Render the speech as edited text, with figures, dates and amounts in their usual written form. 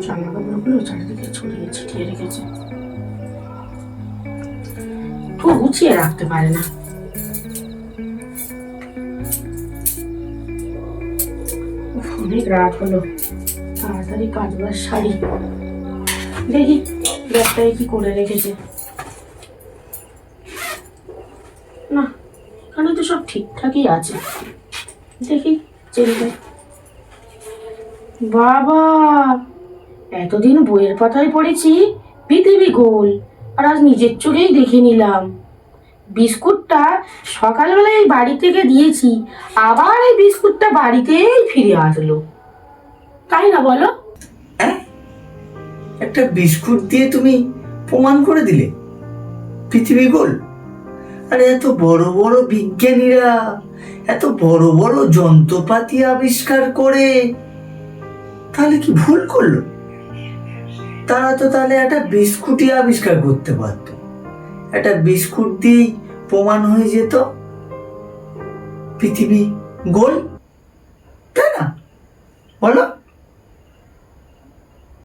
জামা কাপড়গুলো চারিদিকে ছড়িয়ে ছিটিয়ে রেখেছে, তো গুছিয়ে রাখতে পারে না। অনেক রাত হলো, তাড়াতাড়ি কাজবার শাড়ি দেখি ব্যাগটায় কি করে রেখেছে। না, এখানে তো সব ঠিকঠাকই আছে, দেখি চেনটা। বাবা, এতদিন বইয়ের পাতায় পড়েছি পৃথিবী গোল, আর আজ নিজের চোখেই দেখে নিলাম। বিস্কুটটা সকালবেলায় এই বাড়ি থেকে দিয়েছি, আবার এই বিস্কুটটা বাড়িতেই ফিরে আসলো, তাই না বলো? হ্যাঁ, একটা বিস্কুট দিয়ে তুমি প্রমাণ করে দিলে পৃথিবী গোল। আরে এত বড় বড় বিজ্ঞানীরা এত বড় বড় যন্ত্রপাতি আবিষ্কার করে তাহলে কি ভুল করলো? তারা তো তাহলে একটা বিস্কুটই আবিষ্কার করতে পারতো, একটা বিস্কুট দিয়ে প্রমাণ হয়ে যেত পৃথিবী গোল, তাই না? বলো।